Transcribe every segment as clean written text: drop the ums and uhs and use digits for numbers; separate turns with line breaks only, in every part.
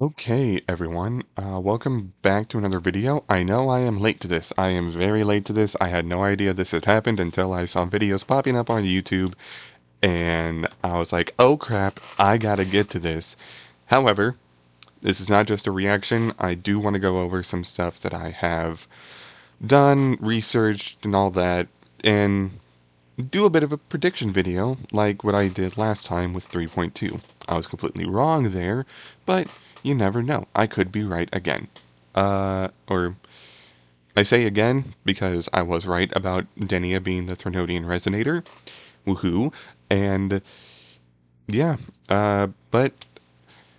Okay, everyone, welcome back to another video. I know I am late to this. I am very late to this. I had no idea this had happened until I saw videos popping up on YouTube, and I was like, oh crap, I gotta get to this. However, this is not just a reaction. I do want to go over some stuff that I have done, researched, and all that, and do a bit of a prediction video like what I did last time with 3.2. I was completely wrong there, but you never know. I could be right again. Or I say again because I was right about Denia being the Thrunodian Resonator. Woohoo. And yeah, but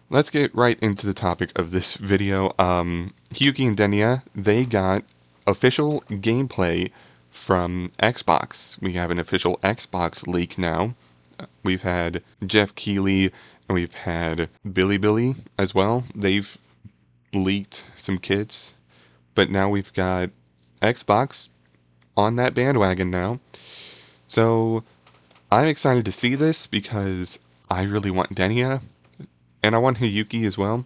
let's get right into the topic of this video. Hiyuki and Denia, they got official gameplay from Xbox. We have an official Xbox leak now. We've had Jeff Keighley and we've had Billy as well. They've leaked some kits, but now we've got Xbox on that bandwagon now. So I'm excited to see this because I really want Denia and I want Hiyuki as well.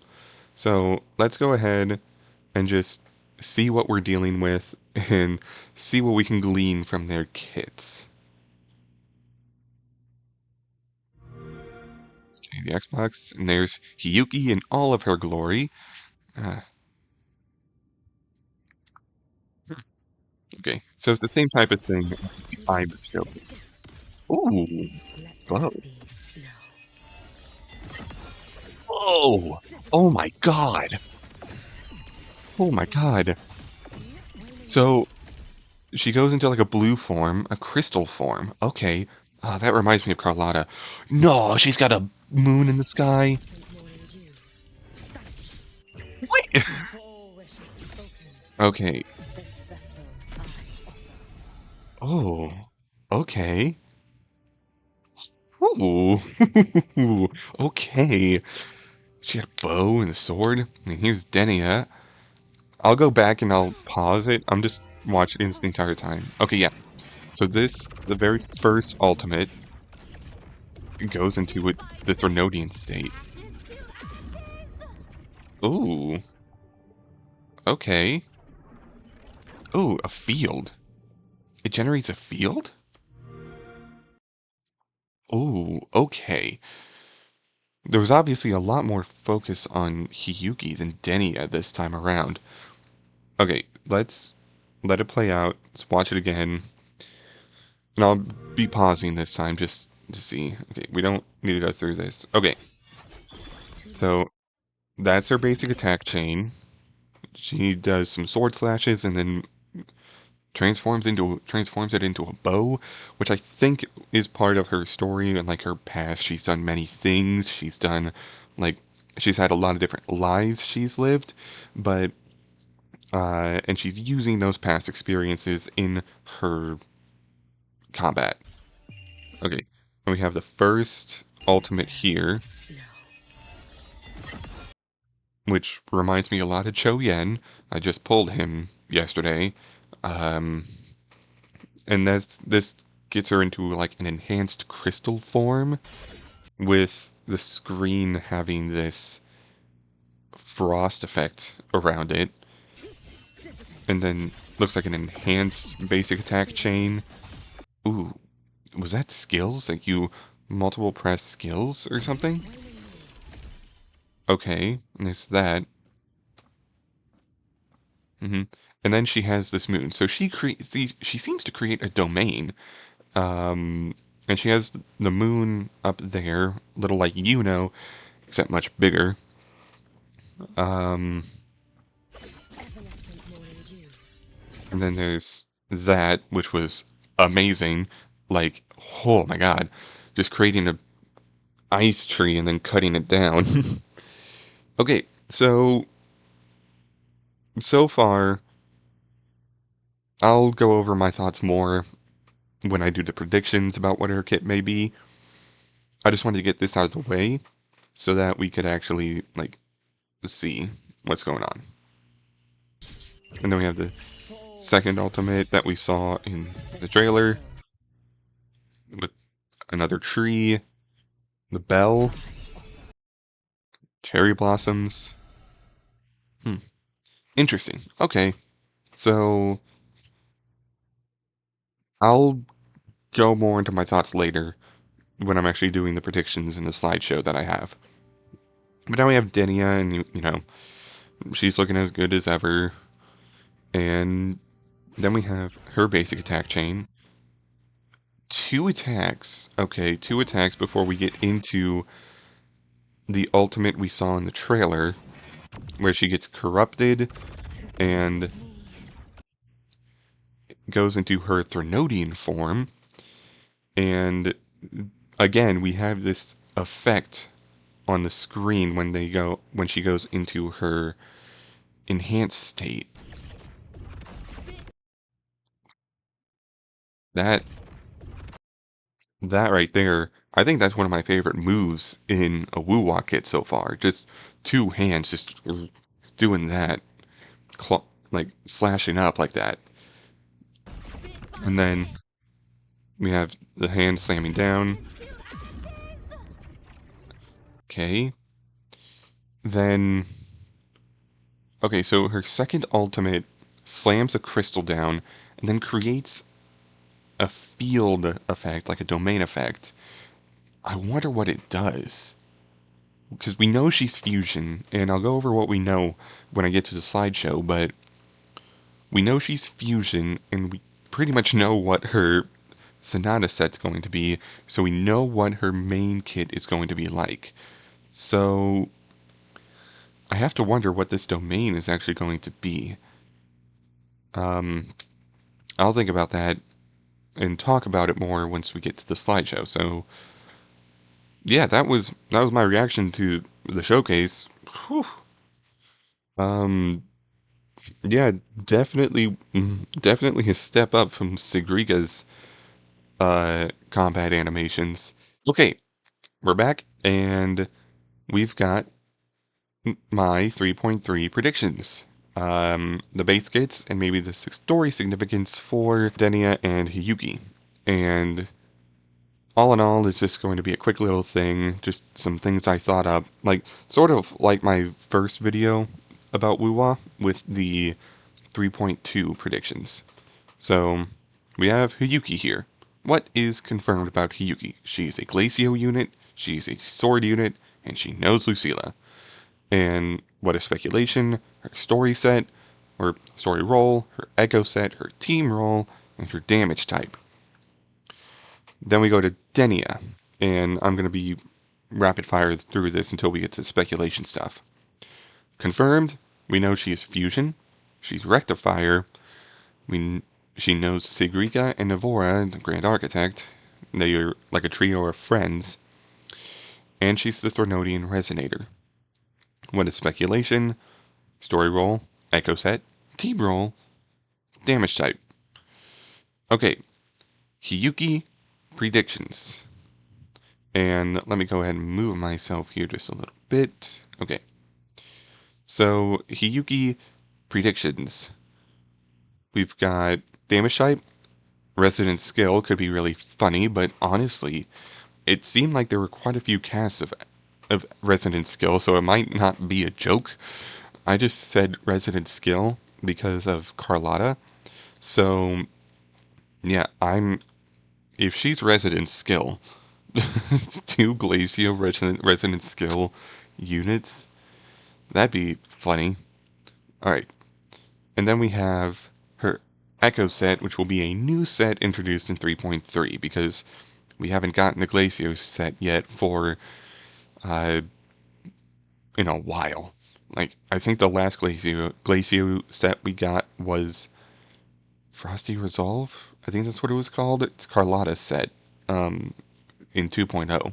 So let's go ahead and just see what we're dealing with and see what we can glean from their kits. Okay, the Xbox, and there's Hiyuki in all of her glory. Uh, okay, so it's the same type of thing as the Fiber Showcase. Ooh, whoa. Oh, oh my god. Oh my god. So she goes into like a blue form, a crystal form. Okay. That reminds me of Carlotta. No, she's got a moon in the sky. Wait. Okay. Oh. Okay. Ooh. Okay. She had a bow and a sword. And here's Denia. I'll go back and I'll pause it. I'm just watching this the entire time. Okay, yeah. So this, the very first ultimate, goes into the Thrunodian state. Ooh. Okay. Ooh, a field. It generates a field? Ooh, okay. There was obviously a lot more focus on Hiyuki than Denia this time around. Okay, let's let it play out. Let's watch it again. And I'll be pausing this time just to see. Okay, we don't need to go through this. Okay, so that's her basic attack chain. She does some sword slashes and then transforms it into a bow, which I think is part of her story and like her past. She's done many things. She's done like she's had a lot of different lives she's lived, but and she's using those past experiences in her combat. Okay, and we have the first ultimate here, which reminds me a lot of Cho Yen. I just pulled him yesterday. Um, and this gets her into like an enhanced crystal form with the screen having this frost effect around it, and then looks like an enhanced basic attack chain. Ooh, was that skills? Like you multiple press skills or something? Okay, and there's that. And then she has this moon. So she seems to create a domain. And she has the moon up there, little like except much bigger. Um, and then there's that, which was amazing. Like, oh my god, just creating a ice tree and then cutting it down. Okay, so far, I'll go over my thoughts more when I do the predictions about what her kit may be. I just wanted to get this out of the way so that we could actually like see what's going on. And then we have the second ultimate that we saw in the trailer with another tree, the bell, cherry blossoms. Hmm. Interesting. Okay. So I'll go more into my thoughts later when I'm actually doing the predictions in the slideshow that I have. But now we have Denia, and she's looking as good as ever. And then we have her basic attack chain. Two attacks. Okay, two attacks before we get into the ultimate we saw in the trailer, where she gets corrupted and goes into her Threnodian form. And again, we have this effect on the screen when she goes into her enhanced state. That that right there, I think that's one of my favorite moves in a Woo-Wah kit so far. Just two hands just doing that, like slashing up like that. And then we have the hand slamming down. Okay. Then, okay, so her second ultimate slams a crystal down and then creates a field effect, like a domain effect. I wonder what it does. Because we know she's fusion, and I'll go over what we know when I get to the slideshow, but we know she's fusion, and we pretty much know what her Sonata set's going to be, so we know what her main kit is going to be like. So I have to wonder what this domain is actually going to be. Um, I'll think about that and talk about it more once we get to the slideshow. So yeah, that was my reaction to the showcase. Whew. Um, yeah, definitely a step up from Sigriga's combat animations. Okay, we're back and we've got my 3.3 predictions. The base kits and maybe the story significance for Denia and Hiyuki. And all in all, it's just going to be a quick little thing, just some things I thought up, like sort of like my first video about Wuwa with the 3.2 predictions. So we have Hiyuki here. What is confirmed about Hiyuki? She is a Glacio unit, she is a sword unit, and she knows Lucilla. And what is speculation? Her story set, her story role, her echo set, her team role, and her damage type. Then we go to Denia, and I'm going to be rapid fire through this until we get to speculation stuff. Confirmed, we know she is fusion, she's rectifier, we she knows Sigrica and Navora, the Grand Architect. They are like a trio of friends, and she's the Threnodian Resonator. What is speculation? Story role, echo set, team role, damage type. Okay, Hiyuki predictions. And let me go ahead and move myself here just a little bit. Okay. So, Hiyuki predictions. We've got damage type. Resident skill could be really funny, but honestly, it seemed like there were quite a few casts of resident skill, so it might not be a joke. I just said resident skill because of Carlotta. So, yeah, if she's resident skill, two Glacio resident skill units, that'd be funny. Alright, and then we have her Echo set, which will be a new set introduced in 3.3, because we haven't gotten the Glacio set yet for, uh, in a while. Like, I think the last Glacio set we got was Frosty Resolve? I think that's what it was called. It's Carlotta's set, in 2.0.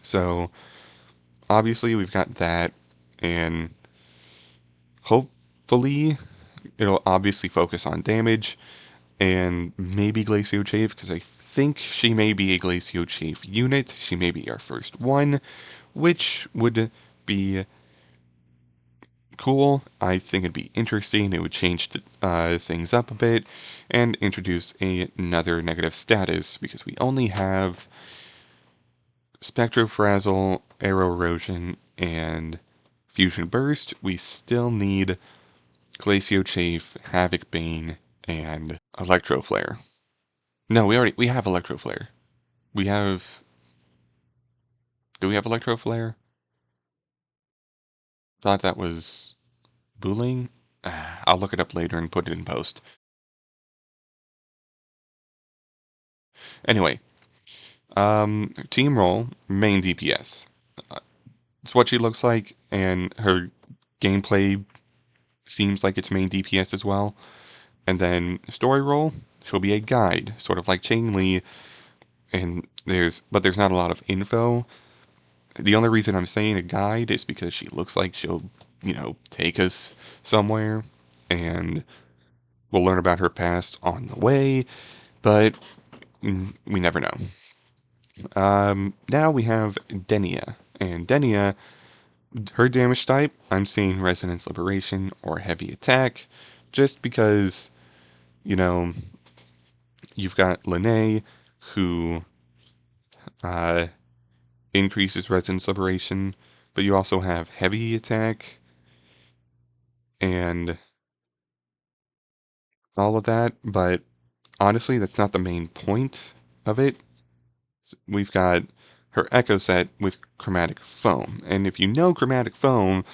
So, obviously we've got that, and hopefully it'll obviously focus on damage and maybe Glacio Chafe, because I think she may be a Glacio Chafe unit. She may be our first one, which would be cool. I think it'd be interesting. It would change things up a bit and introduce another negative status, because we only have Spectrofrazzle, Arrow Erosion, and Fusion Burst, we still need Glacio Chafe, Havoc Bane, and Electro Flare. No, we have Electro Flare. We have... Do we have Electro Flare? Thought that was Booling? I'll look it up later and put it in post. Anyway, team role, main DPS. It's what she looks like, and her gameplay seems like it's main DPS as well. And then story role, she'll be a guide, sort of like Chain Li, and there's not a lot of info. The only reason I'm saying a guide is because she looks like she'll, take us somewhere, and we'll learn about her past on the way, but we never know. Now we have Denia, and Denia, her damage type, I'm seeing Resonance Liberation or Heavy Attack, just because, you know, you've got Lene, who increases Resonance Liberation, but you also have Heavy Attack and all of that, but honestly, that's not the main point of it. We've got her Echo set with Chromatic Foam, and if you know Chromatic Foam,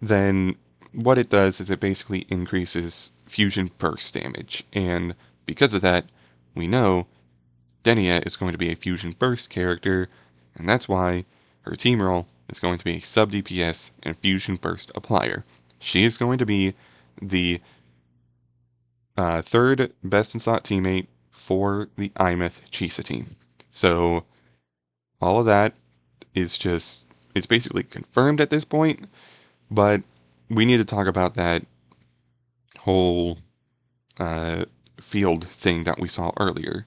then what it does is it basically increases fusion burst damage, and because of that, we know Denia is going to be a fusion burst character, and that's why her team role is going to be a sub DPS and fusion burst applier. She is going to be the third best in slot teammate for the Imeth Chisa team. So all of that is just, it's basically confirmed at this point, but we need to talk about that whole uh, field thing that we saw earlier.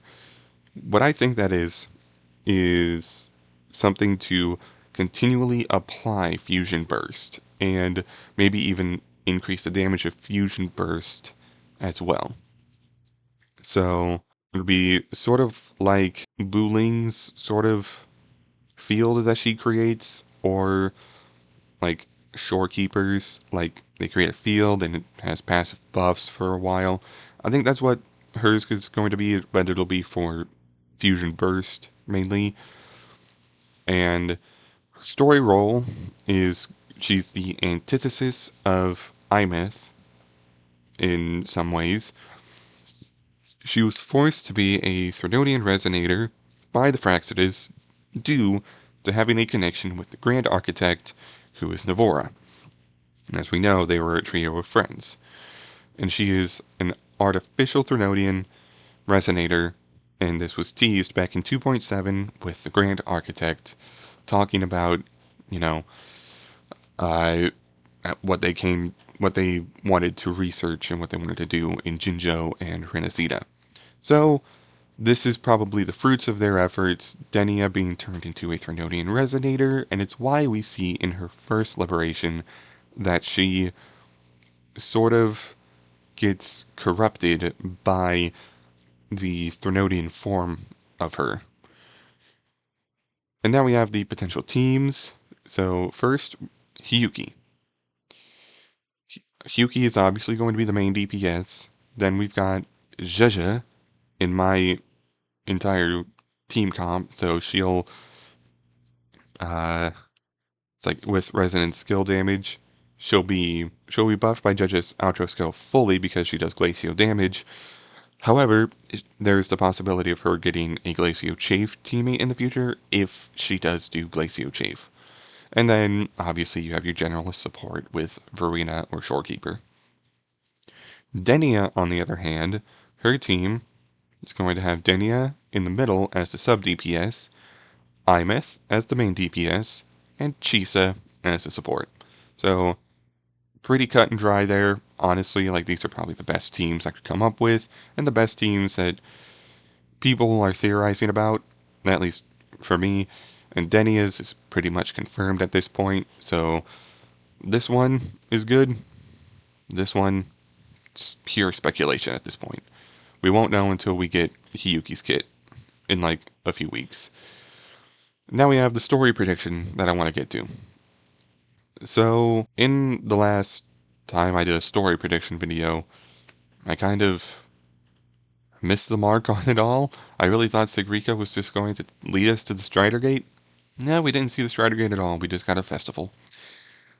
What I think that is something to continually apply Fusion Burst and maybe even increase the damage of Fusion Burst as well. So it would be sort of like Booling's sort of field that she creates, or like Shorekeepers, like they create a field and it has passive buffs for a while. I think that's what hers is going to be, but it'll be for Fusion Burst mainly. And story role is she's the antithesis of Imeth in some ways. She was forced to be a Threnodian Resonator by the Fraxidas due to having a connection with the Grand Architect, who is Navora. As we know, they were a trio of friends. And she is an artificial Threnodian Resonator, and this was teased back in 2.7 with the Grand Architect, talking about, you know, uh, what they wanted to research and what they wanted to do in Jinzhou and Renacida. So, this is probably the fruits of their efforts, Denia being turned into a Threnodian Resonator, and it's why we see in her first liberation that she sort of gets corrupted by the Threnodian form of her. And now we have the potential teams. So first, Hiyuki. Hiyuki is obviously going to be the main DPS. Then we've got Zhezhe in my entire team comp. So she'll, it's like with resonance skill damage, she'll be buffed by Zhezhe's outro skill fully because she does glacial damage. However, there's the possibility of her getting a Glacio Chafe teammate in the future if she does do Glacio Chafe. And then, obviously, you have your generalist support with Verena or Shorekeeper. Denia, on the other hand, her team is going to have Denia in the middle as the sub DPS, Imeth as the main DPS, and Chisa as the support. So, pretty cut and dry there. Honestly, like these are probably the best teams I could come up with, and the best teams that people are theorizing about, at least for me. And Denia's is pretty much confirmed at this point, so this one is good. This one, it's pure speculation at this point. We won't know until we get Hiyuki's kit in like a few weeks. Now we have the story prediction that I want to get to. So, in the last time I did a story prediction video, I kind of missed the mark on it all. I really thought Sigrika was just going to lead us to the Strider Gate. No, we didn't see the Strider Gate at all. We just got a festival.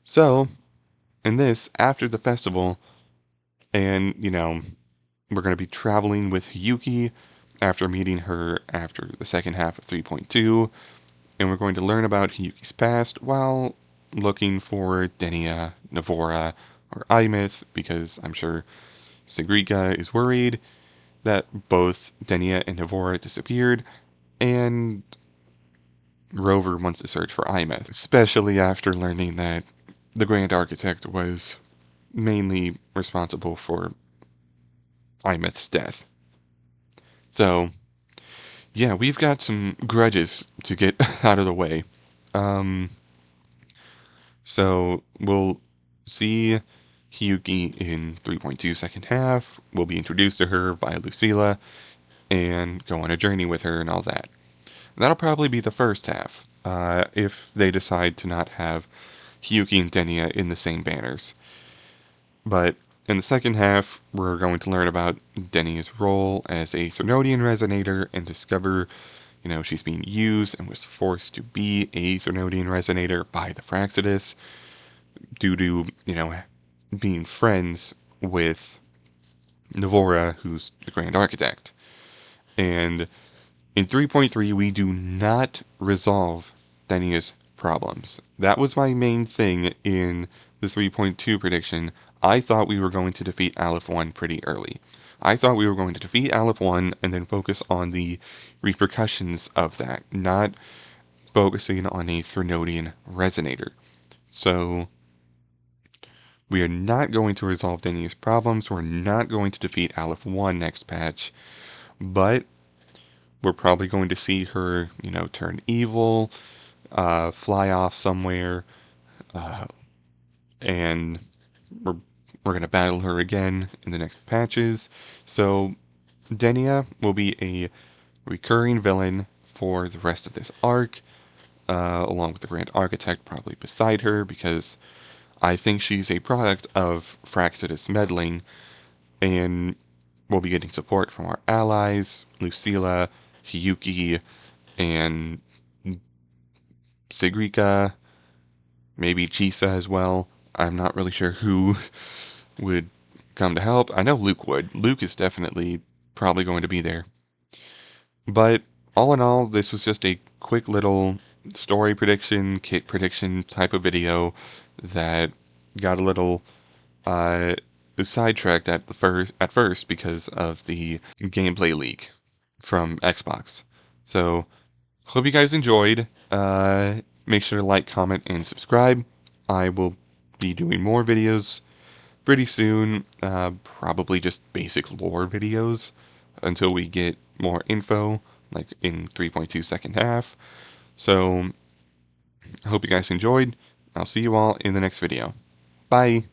So, in this, after the festival, and, we're going to be traveling with Hiyuki after meeting her after the second half of 3.2, and we're going to learn about Hiyuki's past while looking for Denia, Navora, or Imith, because I'm sure Sigrika is worried that both Denia and Navora disappeared, and Rover wants to search for Imith, especially after learning that the Grand Architect was mainly responsible for Imith's death. So, yeah, we've got some grudges to get out of the way. Um, so we'll see Hiyuki in 3.2 second half. We'll be introduced to her by Lucilla and go on a journey with her and all that. That'll probably be the first half, if they decide to not have Hiyuki and Denia in the same banners. But in the second half, we're going to learn about Denia's role as a Threnodian resonator and discover, she's being used and was forced to be a Threnodian resonator by the Fraxidus due to, being friends with Navora, who's the Grand Architect. And in 3.3, we do not resolve Denia's problems. That was my main thing in the 3.2 prediction. I thought we were going to defeat Aleph 1 pretty early. I thought we were going to defeat Aleph 1 and then focus on the repercussions of that, not focusing on a Threnodian resonator. So, we are not going to resolve Denia's problems. We're not going to defeat Aleph 1 next patch, but we're probably going to see her, turn evil, fly off somewhere, and we're going to battle her again in the next patches. So Denia will be a recurring villain for the rest of this arc, along with the Grand Architect probably beside her, because I think she's a product of Fraxidus meddling, and we'll be getting support from our allies, Lucilla, Hiyuki, and Sigrika, maybe Chisa as well. I'm not really sure who would come to help. I know Luke would. Luke is definitely probably going to be there. But all in all, this was just a quick little story prediction, kit prediction type of video that got a little sidetracked at first because of the gameplay leak from Xbox. So hope you guys enjoyed. Make sure to like, comment, and subscribe. I will be doing more videos pretty soon. Probably just basic lore videos until we get more info, like in 3.2 second half. So I hope you guys enjoyed. I'll see you all in the next video. Bye!